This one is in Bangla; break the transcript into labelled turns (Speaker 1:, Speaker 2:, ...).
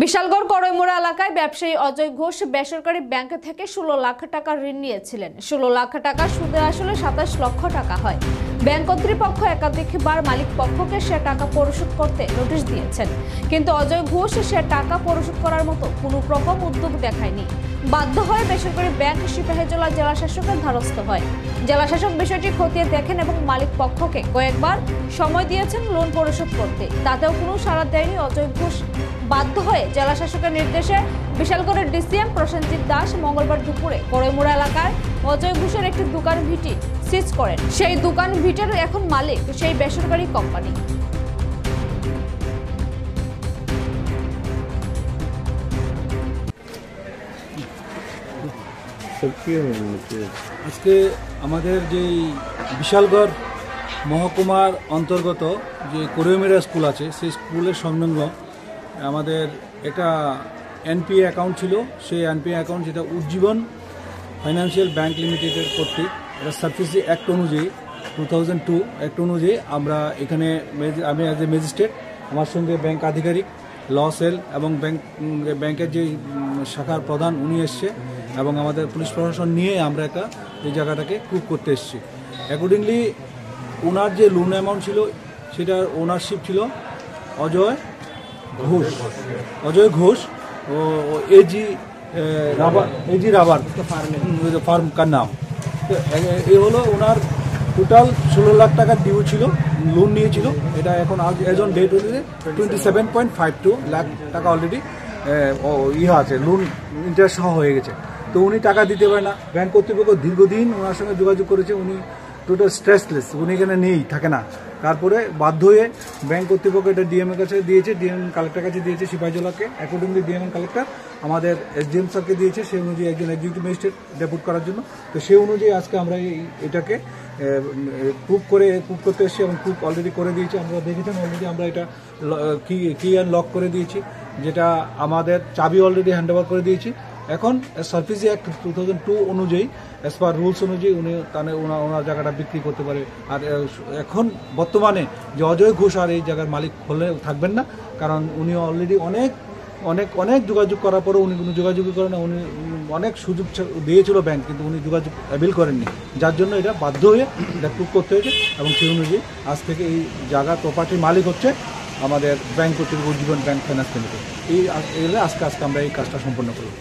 Speaker 1: বিশালগড় কড়ইমোড়া এলাকায় ব্যবসায়ী অজয় ঘোষ বেসরকারি ব্যাংক থেকে 16 লাখ টাকা ঋণ নিয়েছিলেন। 16 লাখ টাকা সুদে আসলে 27 লক্ষ টাকা হয়। ব্যাংক কর্তৃপক্ষ একাধিকবার মালিক পক্ষকে সে টাকা পরিশোধ করতে নোটিশ দিয়েছেন, কিন্তু অজয় ঘোষ সে টাকা পরিশোধ করার মতো কোনো রকম উদ্যোগ দেখায়নি। বাধ্য হয়ে বেসরকারি ব্যাংক সিপাহীজলা জেলা শাসকের দ্বারস্থ হয়। জেলা শাসক বিষয়টি খতিয়ে দেখেন এবং মালিক পক্ষকে কয়েকবার সময় দিয়েছেন লোন পরিশোধ করতে, তাতেও কোনো সাড়া দেয়নি অজয় ঘোষ। বাধ্য হয়ে জেলা শাসকের নির্দেশে বিশালগড়ের ডিসিএম প্রসেনজিৎ দাস মঙ্গলবার দুপুরে কড়ইমোড়া এলাকার অজয় ঘোষের একটি দোকান ভিটি সিজ করেন। সেই দোকান ভিটের এখন মালিক সেই বেসরকারি কোম্পানি।
Speaker 2: আজকে আমাদের যে বিশালগড় মহকুমার অন্তর্গত যে কড়ইমোড়া স্কুল আছে, সেই স্কুলের সংলগ্ন আমাদের একটা এনপিএ অ্যাকাউন্ট ছিল। সেই এনপিএ অ্যাকাউন্ট যেটা উজ্জীবন ফাইন্যান্সিয়াল ব্যাংক লিমিটেডের কর্তৃক এটা সাবসিডি অ্যাক্ট অনুযায়ী 2002 অ্যাক্ট অনুযায়ী আমরা এখানে আমি অ্যাজ এ ম্যাজিস্ট্রেট, আমার সঙ্গে ব্যাংক আধিকারিক, ল সেল এবং ব্যাংকের যে শাখার প্রধান উনি এসছে এবং আমাদের পুলিশ প্রশাসন নিয়ে আমরা এই জায়গাটাকে প্রুভ করতে এসেছি। অ্যাকর্ডিংলি ওনার যে লোন অ্যামাউন্ট ছিল সেটার ওনারশিপ ছিল অজয় ঘোষ ও এজি রাবার ফার্ম কার নাম। তো এই হলো ওনার টোটাল 16 লাখ টাকা ডিউ ছিল, লোন নিয়েছিল। এটা এখন এজ অন ডেট হচ্ছে 27.52 লাখ টাকা অলরেডি আছে, লোন ইন্টারেস্ট সহ হয়ে গেছে। তো উনি টাকা দিতে পারে না। ব্যাংক কর্তৃপক্ষ দীর্ঘদিন ওনার সঙ্গে যোগাযোগ করেছে, উনি টোটাল স্ট্রেসলেস, উনি এখানে নেই, থাকে না। তারপরে বাধ্য হয়ে ব্যাংক কর্তৃপক্ষ এটা ডিএম এর কাছে দিয়েছে, ডিএম কালেক্টর কাছে দিয়েছে সিপাহীজলাকে। অ্যাকর্ডিংলি ডিএম কালেক্টর আমাদের এসডিএম স্যারকে দিয়েছে, সেই অনুযায়ী একজন এক্সিকিউটিভ ম্যাজিস্ট্রেট ডেপুট করার জন্য। তো সেই অনুযায়ী আজকে আমরা এটাকে প্রুভ করতে এসেছি এবং প্রুভ অলরেডি করে দিয়েছি। আমরা দেখেছেন অলরেডি আমরা এটা কি অ্যান্ড লক করে দিয়েছি, যেটা আমাদের চাবি অলরেডি হ্যান্ড ওভার করে দিয়েছি। এখন সার্ভিস অ্যাক্ট 2002 অনুযায়ী অ্যাজ পার রুলস অনুযায়ী উনি ওনার জায়গাটা বিক্রি করতে পারে। আর এখন বর্তমানে যে অজয় ঘোষ আর এই জায়গার মালিক হলে থাকবেন না, কারণ উনি অলরেডি অনেক যোগাযোগ করার পরেও উনি কোনো যোগাযোগই করেন না। উনি অনেক সুযোগ দিয়েছিল ব্যাংক, কিন্তু উনি যোগাযোগ অ্যাভেল করেননি, যার জন্য এটা বাধ্য হয়ে এটা প্রুভ করতে হয়েছে। এবং সেই অনুযায়ী আজ থেকে এই জায়গার প্রপার্টির মালিক হচ্ছে আমাদের ব্যাংক কর্তৃপক্ষ উজ্জীবন ব্যাংক ফাইন্যান্স লিমিটেড। আজকে আমরা এই কাজটা সম্পন্ন করব।